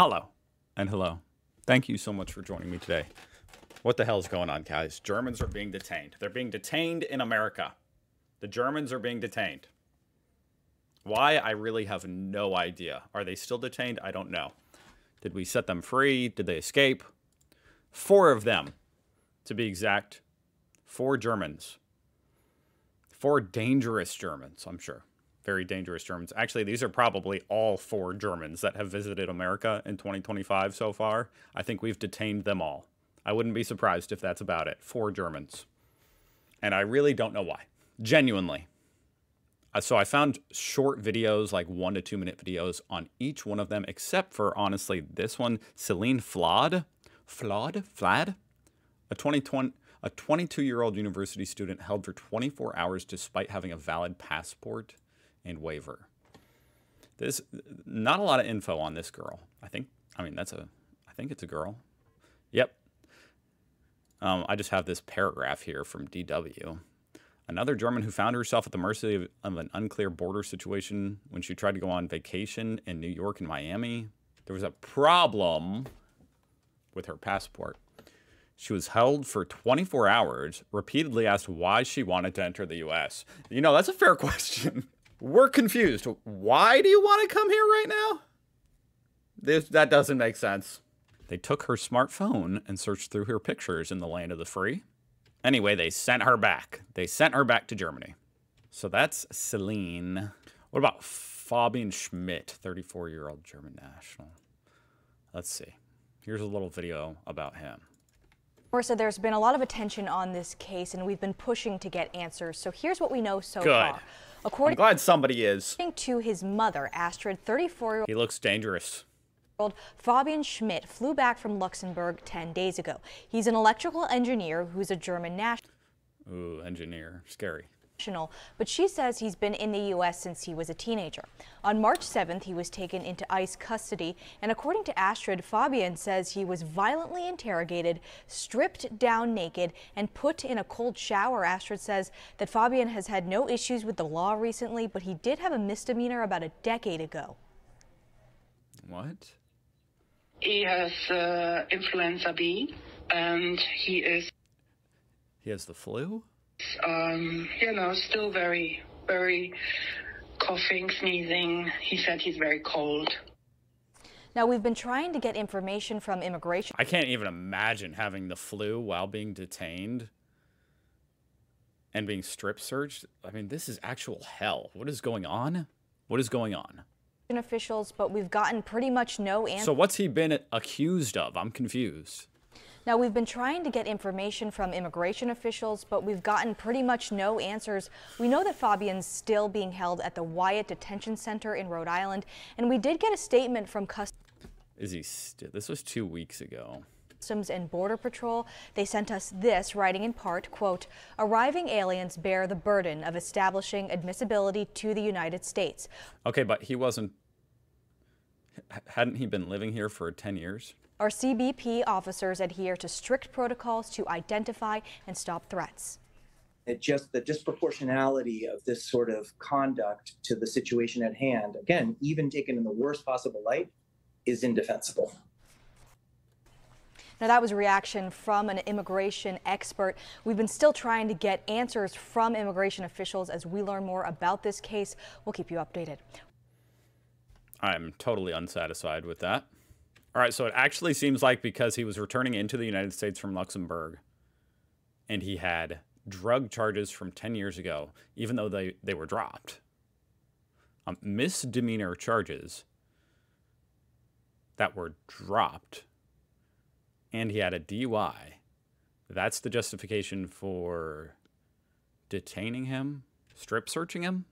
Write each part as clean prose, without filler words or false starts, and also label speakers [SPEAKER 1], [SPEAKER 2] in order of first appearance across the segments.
[SPEAKER 1] Hello and hello. Thank you so much for joining me today. What the hell is going on, guys? Germans are being detained. They're being detained in America. The Germans are being detained. Why? I really have no idea. Are they still detained? I don't know. Did we set them free? Did they escape? 4 of them, to be exact. 4 Germans. 4 dangerous Germans, I'm sure. Very dangerous Germans. Actually, these are probably all 4 Germans that have visited America in 2025 so far. I think we've detained them all. I wouldn't be surprised if that's about it. 4 Germans. And I really don't know why. Genuinely. So I found short videos, like 1 to 2 minute videos on each one of them, except for, honestly, this one, Celine Flad, a 22-year-old university student held for 24 hours despite having a valid passport and waiver. There's not a lot of info on this girl. I think it's a girl. Yep. I just have this paragraph here from DW. Another German who found herself at the mercy of an unclear border situation when she tried to go on vacation in New York and Miami. There was a problem with her passport. She was held for 24 hours, repeatedly asked why she wanted to enter the U.S. You know, that's a fair question. We're confused. Why do you want to come here right now? That doesn't make sense. They took her smartphone and searched through her pictures in the land of the free. Anyway, they sent her back. They sent her back to Germany. So that's Celine. What about Fabian Schmidt, 34-year-old German national? Let's see. Here's a little video about him.
[SPEAKER 2] Marissa, there's been a lot of attention on this case, and we've been pushing to get answers. So here's what we know so far.
[SPEAKER 1] I'm glad somebody is.
[SPEAKER 2] According to his mother, Astrid, 34-year-old.
[SPEAKER 1] He looks dangerous.
[SPEAKER 2] Fabian Schmidt flew back from Luxembourg 10 days ago. He's an electrical engineer who's a German national.
[SPEAKER 1] Ooh, engineer. Scary.
[SPEAKER 2] But she says he's been in the U.S. since he was a teenager. On March 7th, he was taken into ICE custody, and according to Astrid, Fabian says he was violently interrogated, stripped down naked, and put in a cold shower. Astrid says that Fabian has had no issues with the law recently, but he did have a misdemeanor about a decade ago.
[SPEAKER 1] What?
[SPEAKER 3] He has influenza B, and he
[SPEAKER 1] has the flu?
[SPEAKER 3] Still very, very coughing, sneezing. He said he's very cold.
[SPEAKER 2] Now, we've been trying to get information from immigration.
[SPEAKER 1] I can't even imagine having the flu while being detained and being strip searched. I mean, this is actual hell. What is going on? What is going on?
[SPEAKER 2] Officials, but we've gotten pretty much no answer.
[SPEAKER 1] So what's he been accused of? I'm confused.
[SPEAKER 2] Now, we've been trying to get information from immigration officials, but we've gotten pretty much no answers. We know that Fabian's still being held at the Wyatt Detention Center in Rhode Island, and we did get a statement from Customs.
[SPEAKER 1] Is he still? This was 2 weeks ago.
[SPEAKER 2] Customs and Border Patrol. They sent us this, writing in part, quote, "Arriving aliens bear the burden of establishing admissibility to the United States."
[SPEAKER 1] Okay, but hadn't he been living here for 10 years?
[SPEAKER 2] Our CBP officers adhere to strict protocols to identify and stop threats.
[SPEAKER 4] The disproportionality of this sort of conduct to the situation at hand, again, even taken in the worst possible light, is indefensible.
[SPEAKER 2] Now, that was a reaction from an immigration expert. We've been still trying to get answers from immigration officials as we learn more about this case. We'll keep you updated.
[SPEAKER 1] I'm totally unsatisfied with that. All right, so it actually seems like because he was returning into the United States from Luxembourg and he had drug charges from 10 years ago, even though they were dropped. Misdemeanor charges that were dropped, and he had a DUI. That's the justification for detaining him, strip searching him?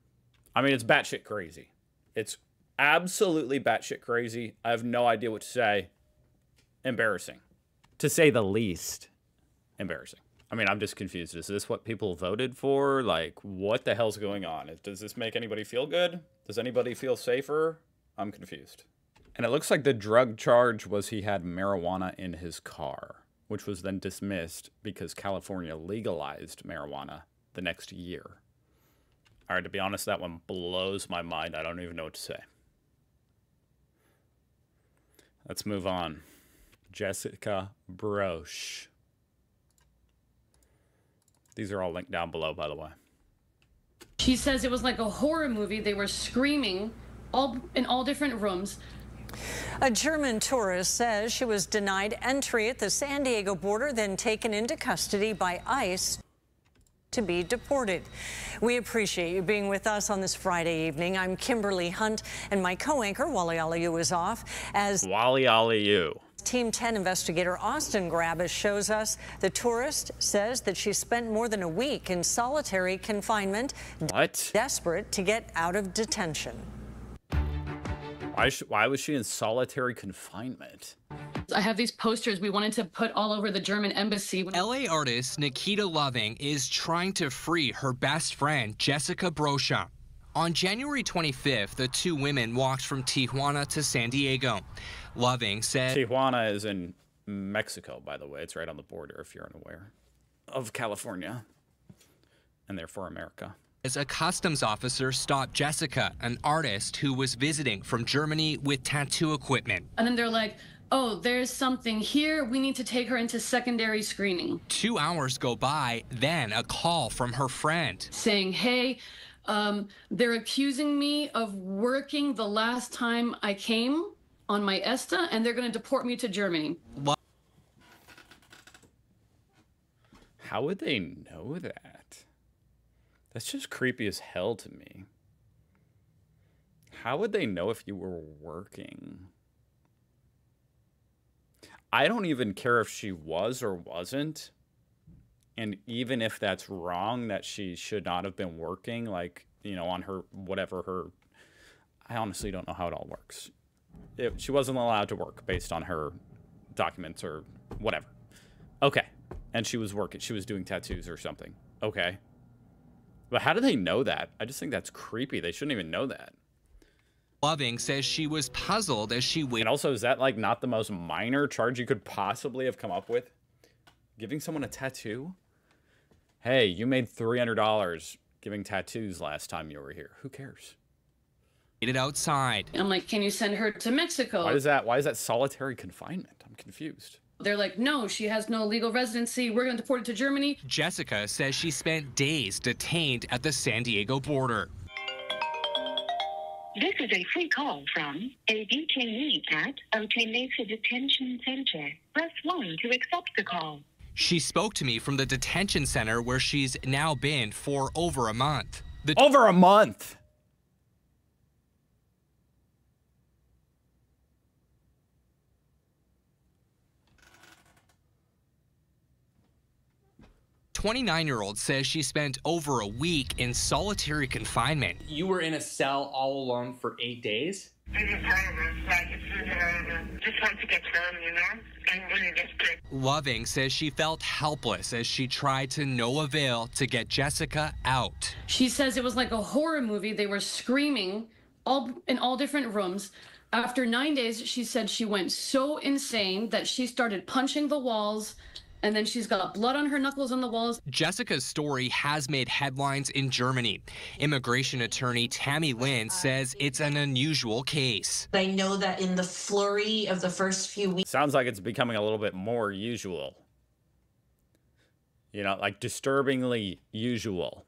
[SPEAKER 1] I mean, it's batshit crazy. It's absolutely batshit crazy. I have no idea what to say. Embarrassing. To say the least. Embarrassing. I mean, I'm just confused. Is this what people voted for? Like, what the hell's going on? Does this make anybody feel good? Does anybody feel safer? I'm confused. And it looks like the drug charge was he had marijuana in his car, which was then dismissed because California legalized marijuana the next year. All right, to be honest, that one blows my mind. I don't even know what to say. Let's move on. Jessica Broche. These are all linked down below, by the way.
[SPEAKER 5] She says it was like a horror movie. They were screaming in all different rooms.
[SPEAKER 6] A German tourist says she was denied entry at the San Diego border, then taken into custody by ICE to be deported. We appreciate you being with us on this Friday evening. I'm Kimberly Hunt, and my co-anchor, Wally Aliyu, is off. As
[SPEAKER 1] Wally Aliyu.
[SPEAKER 6] Team 10 investigator Austin Grabus shows us, the tourist says that she spent more than a week in solitary confinement.
[SPEAKER 1] What?
[SPEAKER 6] Desperate to get out of detention.
[SPEAKER 1] Why was she in solitary confinement?
[SPEAKER 5] I have these posters we wanted to put all over the German embassy.
[SPEAKER 7] LA artist Nikita Loving is trying to free her best friend, Jessica Broche. On January 25th, the two women walked from Tijuana to San Diego. Loving said...
[SPEAKER 1] Tijuana is in Mexico, by the way. It's right on the border, if you're unaware, of California, and therefore America.
[SPEAKER 7] As a customs officer stopped Jessica, an artist who was visiting from Germany with tattoo equipment.
[SPEAKER 5] And then they're like, oh, there's something here. We need to take her into secondary screening.
[SPEAKER 7] 2 hours go by, then a call from her friend.
[SPEAKER 5] Saying, hey, they're accusing me of working the last time I came on my ESTA, and they're going to deport me to Germany.
[SPEAKER 1] How would they know that? That's just creepy as hell to me. How would they know if you were working? I don't even care if she was or wasn't. And even if that's wrong, that she should not have been working, like, you know, on her, whatever her, I honestly don't know how it all works. She wasn't allowed to work based on her documents or whatever. Okay. And she was working, she was doing tattoos or something. Okay. But how do they know that? I just think that's creepy. They shouldn't even know that.
[SPEAKER 7] Loving says she was puzzled as she waited.
[SPEAKER 1] And also, is that like not the most minor charge you could possibly have come up with? Giving someone a tattoo? Hey, you made $300 giving tattoos last time you were here. Who cares?
[SPEAKER 7] Outside.
[SPEAKER 5] I'm like, can you send her to Mexico?
[SPEAKER 1] Why is that solitary confinement? I'm confused.
[SPEAKER 5] They're like, no, she has no legal residency. We're going to deport her to Germany.
[SPEAKER 7] Jessica says she spent days detained at the San Diego border.
[SPEAKER 3] This is a free call from a detainee at Otemesa Detention Center. Press 1 to accept the call.
[SPEAKER 7] She spoke to me from the detention center where she's now been for over a month.
[SPEAKER 1] Over a month?
[SPEAKER 7] 29-year-old says she spent over a week in solitary confinement.
[SPEAKER 8] You were in a cell all alone for 8 days?
[SPEAKER 3] Just want to get home, you know? I'm really desperate.
[SPEAKER 7] Loving says she felt helpless as she tried to no avail to get Jessica out.
[SPEAKER 5] She says it was like a horror movie. They were screaming in all different rooms. After 9 days, she said she went so insane that she started punching the walls, and then she's got blood on her knuckles on the walls.
[SPEAKER 7] Jessica's story has made headlines in Germany. Immigration attorney Tammy Lynn says it's an unusual case.
[SPEAKER 9] I know that in the flurry of the first few weeks...
[SPEAKER 1] Sounds like it's becoming a little bit more usual. You know, like disturbingly usual.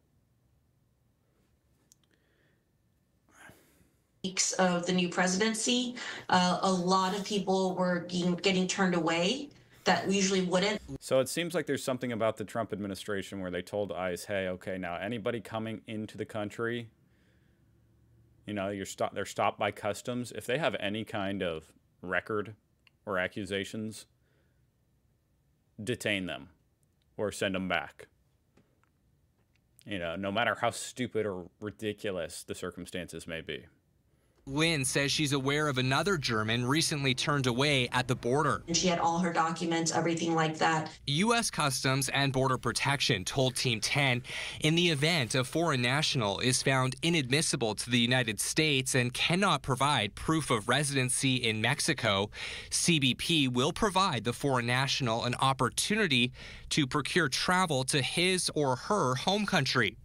[SPEAKER 9] Weeks of the new presidency, a lot of people were getting turned away that usually wouldn't.
[SPEAKER 1] So it seems like there's something about the Trump administration where they told ICE, hey, okay, now anybody coming into the country, you know, they're stopped by customs. If they have any kind of record or accusations, detain them or send them back. You know, no matter how stupid or ridiculous the circumstances may be.
[SPEAKER 7] Lynn says she's aware of another German recently turned away at the border.
[SPEAKER 9] And she had all her documents, everything like that.
[SPEAKER 7] U.S. Customs and Border Protection told Team 10 in the event a foreign national is found inadmissible to the United States and cannot provide proof of residency in Mexico, CBP will provide the foreign national an opportunity to procure travel to his or her home country,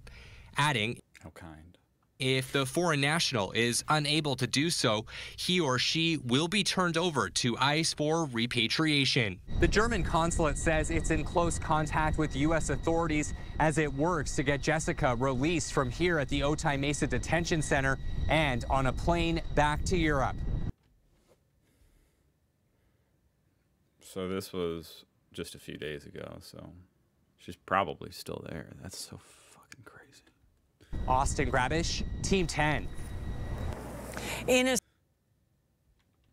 [SPEAKER 7] adding,
[SPEAKER 1] How kind.
[SPEAKER 7] If the foreign national is unable to do so, he or she will be turned over to ICE for repatriation.
[SPEAKER 10] The German consulate says it's in close contact with U.S. authorities as it works to get Jessica released from here at the Otay Mesa Detention Center and on a plane back to Europe.
[SPEAKER 1] So this was just a few days ago, so she's probably still there. That's so fucking crazy.
[SPEAKER 10] Austin Grabish, Team 10.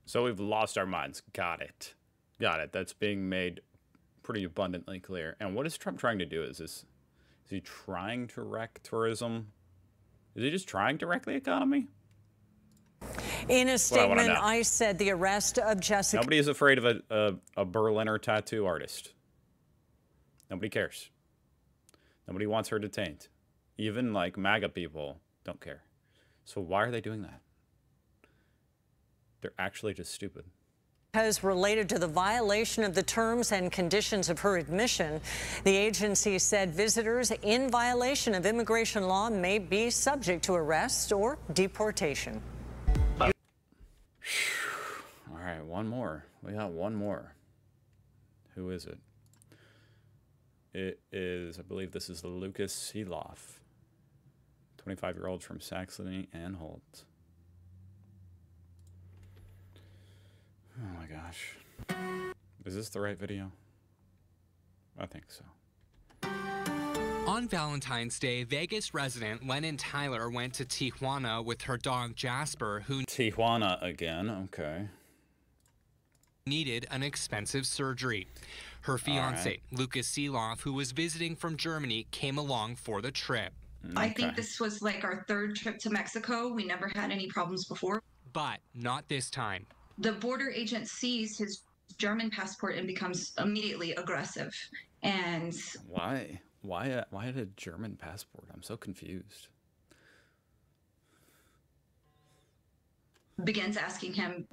[SPEAKER 1] So we've lost our minds. Got it. Got it. That's being made pretty abundantly clear. And what is Trump trying to do? Is he trying to wreck tourism? Is he just trying to wreck the economy?
[SPEAKER 6] In a statement, ICE said the arrest of Jessica...
[SPEAKER 1] Nobody is afraid of a Berliner tattoo artist. Nobody cares. Nobody wants her detained. Even, like, MAGA people don't care. So why are they doing that? They're actually just stupid.
[SPEAKER 6] Because related to the violation of the terms and conditions of her admission, the agency said visitors in violation of immigration law may be subject to arrest or deportation.
[SPEAKER 1] All right, one more. We got one more. Who is it? It is, I believe this is Lucas Seeloff, 25-year-old from Saxony-Anhalt. Oh my gosh. Is this the right video? I think so.
[SPEAKER 7] On Valentine's Day, Vegas resident Lennon Tyler went to Tijuana with her dog Jasper, who
[SPEAKER 1] Tijuana again, okay.
[SPEAKER 7] Needed an expensive surgery. Her fiance, Lucas Seeloff, who was visiting from Germany, came along for the trip.
[SPEAKER 11] Okay. I think this was like our third trip to Mexico. We never had any problems before.
[SPEAKER 7] But not this time.
[SPEAKER 11] The border agent sees his German passport and becomes immediately aggressive. And
[SPEAKER 1] why? Why a German passport? I'm so confused.
[SPEAKER 11] Begins asking him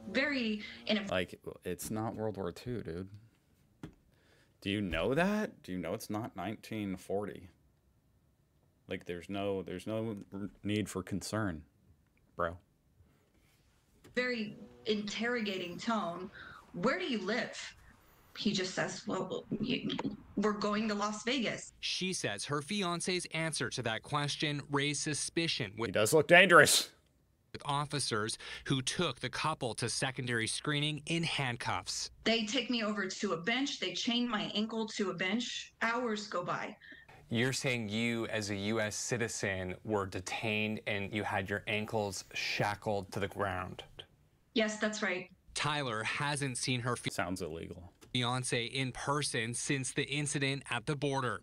[SPEAKER 1] like, it's not World War II, dude. Do you know that? Do you know it's not 1940? Like, there's no need for concern, bro.
[SPEAKER 11] Very interrogating tone. Where do you live? He just says, well, we're going to Las Vegas.
[SPEAKER 7] She says her fiance's answer to that question raised suspicion.
[SPEAKER 1] He does look dangerous.
[SPEAKER 7] With officers who took the couple to secondary screening in handcuffs.
[SPEAKER 11] They take me over to a bench. They chain my ankle to a bench. Hours go by.
[SPEAKER 10] You're saying you, as a U.S. citizen, were detained and you had your ankles shackled to the ground?
[SPEAKER 11] Yes, that's right.
[SPEAKER 7] Tyler hasn't seen her
[SPEAKER 1] sounds illegal.
[SPEAKER 7] Fiance in person since the incident at the border.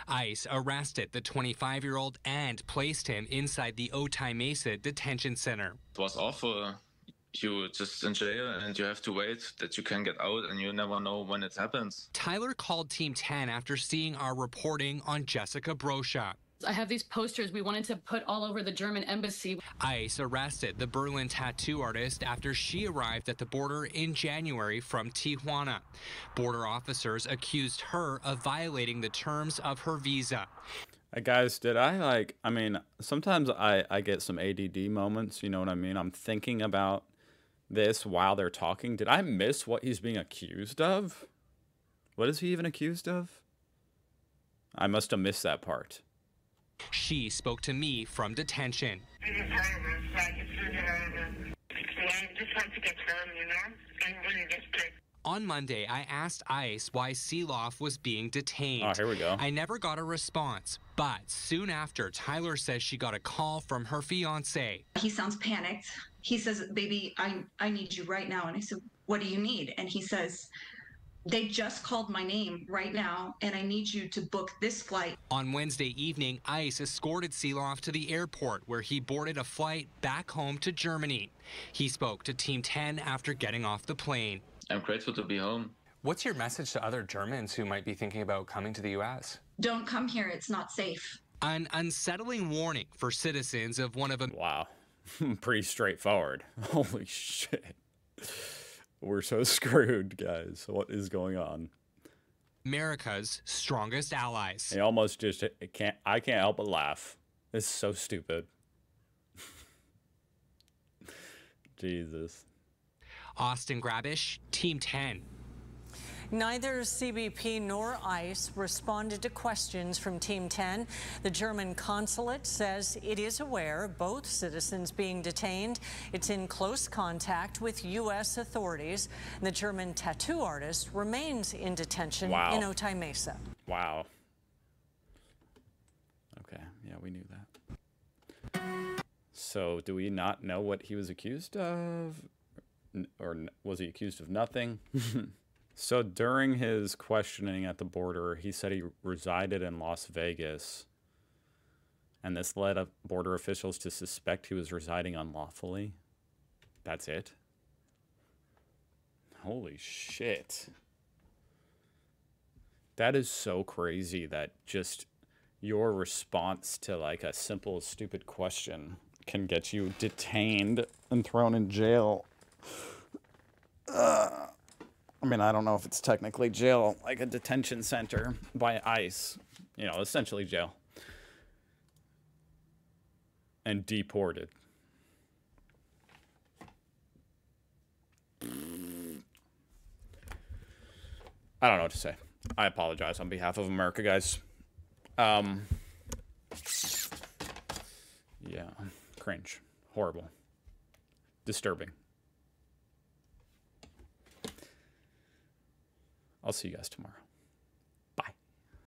[SPEAKER 7] ICE arrested the 25-year-old and placed him inside the Otay Mesa Detention Center.
[SPEAKER 12] It was awful. You just in jail and you have to wait that you can get out and you never know when it happens.
[SPEAKER 7] Tyler called Team 10 after seeing our reporting on Jessica Brosha.
[SPEAKER 5] I have these posters we wanted to put all over the German embassy.
[SPEAKER 7] ICE arrested the Berlin tattoo artist after she arrived at the border in January from Tijuana. Border officers accused her of violating the terms of her visa.
[SPEAKER 1] Guys, did I mean, sometimes I get some ADD moments, you know what I mean? I'm thinking about this while they're talking. Did I miss what he's being accused of? What is he even accused of? I must have missed that part.
[SPEAKER 7] She spoke to me from detention. On Monday, I asked ICE why Seeloff was being detained.
[SPEAKER 1] Oh, here we go.
[SPEAKER 7] I never got a response, but soon after, Tyler says she got a call from her fiance.
[SPEAKER 11] He sounds panicked. He says, baby, I need you right now. And I said, what do you need? And he says, they just called my name right now, and I need you to book this flight.
[SPEAKER 7] On Wednesday evening, ICE escorted Seeloff to the airport, where he boarded a flight back home to Germany. He spoke to Team 10 after getting off the plane.
[SPEAKER 12] I'm grateful to be home.
[SPEAKER 10] What's your message to other Germans who might be thinking about coming to the U.S.?
[SPEAKER 11] Don't come here. It's not safe.
[SPEAKER 7] An unsettling warning for citizens of one of them.
[SPEAKER 1] Wow. Pretty straightforward. Holy shit. We're so screwed, guys. What is going on?
[SPEAKER 7] America's strongest allies.
[SPEAKER 1] I almost just I can't help but laugh. It's so stupid. Jesus.
[SPEAKER 7] Austin Grabish, Team 10.
[SPEAKER 6] Neither CBP nor ICE responded to questions from Team 10. The German consulate says it is aware of both citizens being detained. It's in close contact with U.S. authorities. The German tattoo artist remains in detention in Otay Mesa.
[SPEAKER 1] Wow. Okay, yeah, we knew that. So do we not know what he was accused of? Or was he accused of nothing? So during his questioning at the border, he said he resided in Las Vegas, and this led up border officials to suspect he was residing unlawfully. That's it? Holy shit. That is so crazy that just your response to like a simple, stupid question can get you detained and thrown in jail. I mean, I don't know if it's technically jail, like a detention center by ICE, you know, essentially jail. And deported. I don't know what to say. I apologize on behalf of America, guys. Yeah, cringe. Horrible. Disturbing. I'll see you guys tomorrow.